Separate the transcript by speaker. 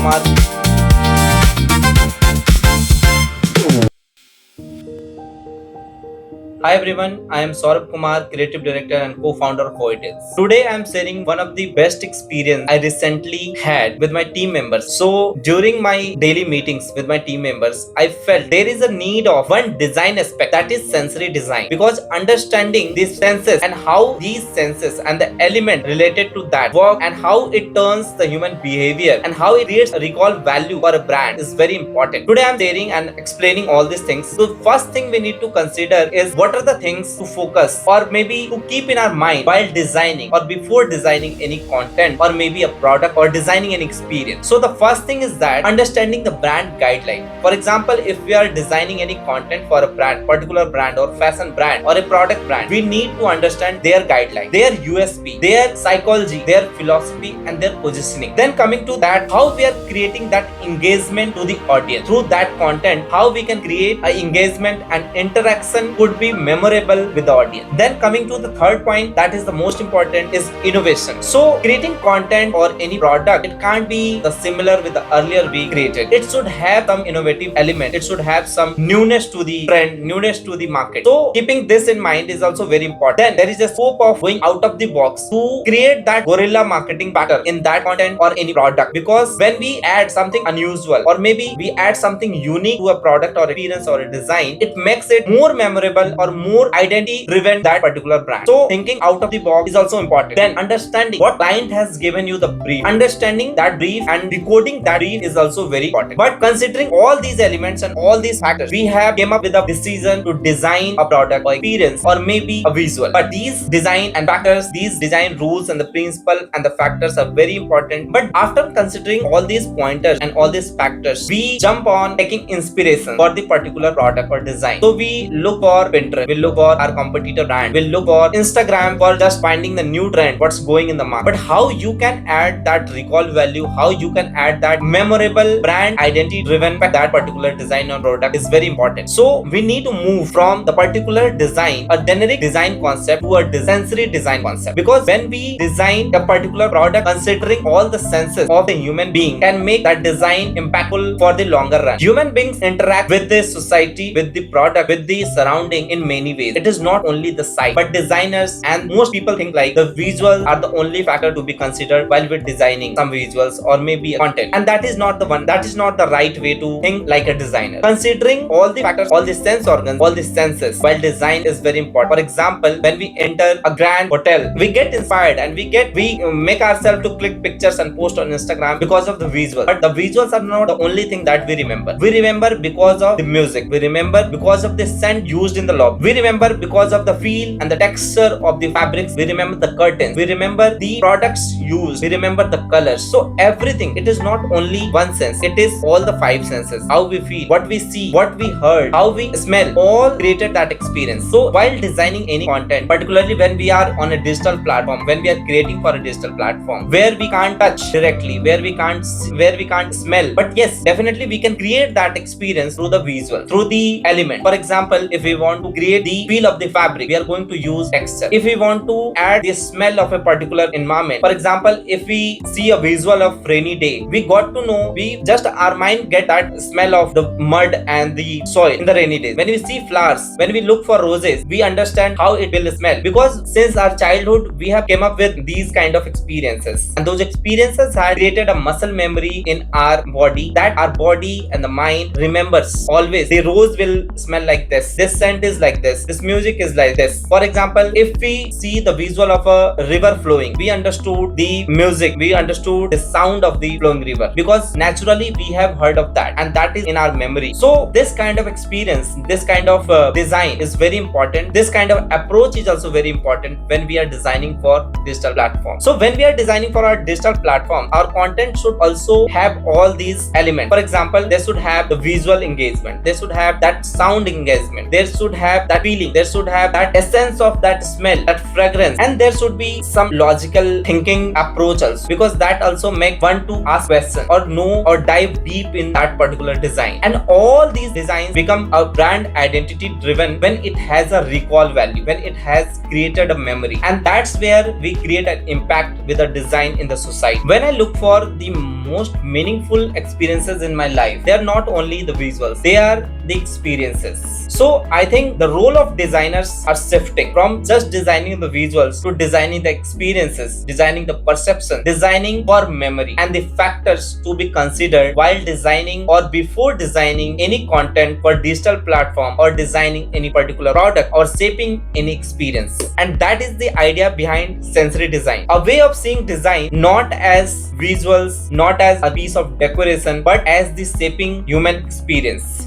Speaker 1: Kumar. Hi everyone, I am Saurabh Kumar, creative director and co-founder of Voides. Today I am sharing one of the best experience I recently had with my team members. So during my daily meetings with my team members, I felt there is a need of one design aspect, that is sensory design, because understanding these senses and how these senses and the element related to that work and how it turns the human behavior and how it creates a recall value for a brand is very important. Today I am sharing and explaining all these things. So first thing we need to consider is what are the things to focus or maybe to keep in our mind while designing or before designing any content or maybe a product or designing an experience. So the first thing is that understanding the brand guideline. For example, if we are designing any content for a brand, particular brand or fashion brand or a product brand, we need to understand their guideline, their USP, their psychology, their philosophy and their positioning. Then coming to that, how we are creating that engagement to the audience through that content, how we can create an engagement and interaction could be memorable with the audience. Then coming to the third point, that is the most important, is innovation. So creating content or any product, it can't be the similar with the earlier we created. It should have some innovative element. It should have some newness to the trend, newness to the market. So keeping this in mind is also very important. Then there is a scope of going out of the box to create that guerrilla marketing factor in that content or any product, because when we add something unusual or maybe we add something unique to a product or experience or a design, it makes it more memorable or more identity driven that particular brand. So thinking out of the box is also important. Then understanding what client has given you the brief, understanding that brief and decoding that brief is also very important. But considering all these elements and all these factors, we have came up with a decision to design a product or experience or maybe a visual. But these design and factors, these design rules and the principle and the factors are very important. But after considering all these pointers and all these factors, we jump on taking inspiration for the particular product or design. So we look for Pinterest, we look for our competitor brand, we look for Instagram for just finding the new trend, what's going in the market. But how you can add that recall value, how you can add that memorable brand identity driven by that particular design or product is very important. So we need to move from the particular design, a generic design concept, to a sensory design concept, because when we design a particular product considering all the senses of the human being can make that design impactful for the longer run. Human beings interact with the society, with the product, with the surrounding in many ways. It is not only the sight, but designers and most people think like the visuals are the only factor to be considered while we're designing some visuals or maybe content, and that is not the one, that is not the right way to think like a designer. Considering all the factors, all the sense organs, all the senses while design is very important. For example, when we enter a grand hotel, we get inspired and we make ourselves to click pictures and post on Instagram because of the visual. But the visuals are not the only thing that we remember. We remember because of the music, we remember because of the scent used in the lobby, we remember because of the feel and the texture of the fabrics, we remember the curtains, we remember the products used, we remember the colors. So everything, it is not only one sense, it is all the five senses. How we feel, what we see, what we heard, how we smell, all created that experience. So while designing any content, particularly when we are on a digital platform, when we are creating for a digital platform where we can't touch directly, where we can't smell, but yes, definitely we can create that experience through the visual, through the element. For example, if we want to create the feel of the fabric, we are going to use texture. If we want to add the smell of a particular environment, for example, if we see a visual of rainy day, we got to know, we just our mind get that smell of the mud and the soil in the rainy days. When we see flowers, when we look for roses, we understand how it will smell, because since our childhood we have came up with these kind of experiences, and those experiences have created a muscle memory in our body, that our body and the mind remembers always. The rose will smell like this scent is like this music is like this. For example, if we see the visual of a river flowing, we understood the music, we understood the sound of the flowing river, because naturally we have heard of that and that is in our memory. So this kind of experience, this kind of design is very important. This kind of approach is also very important when we are designing for digital platform. So when we are designing for our digital platform, our content should also have all these elements. For example, they should have the visual engagement, they should have that sound engagement, they should have that feeling, they should have that essence of that smell, that fragrance, and there should be some logical thinking approach also, because that also make one to ask questions or know or dive deep in that particular design. And all these designs become a brand identity driven when it has a recall value, when it has created a memory, and that's where we create an impact with a design in the society. When I look for the most meaningful experiences in my life, they are not only the visuals, they are the experiences. So I think the role of designers are shifting from just designing the visuals to designing the experiences, designing the perception, designing for memory, and the factors to be considered while designing or before designing any content for digital platform or designing any particular product or shaping any experience. And that is the idea behind sensory design, a way of seeing design not as visuals, not as a piece of decoration, but as the shaping human experience.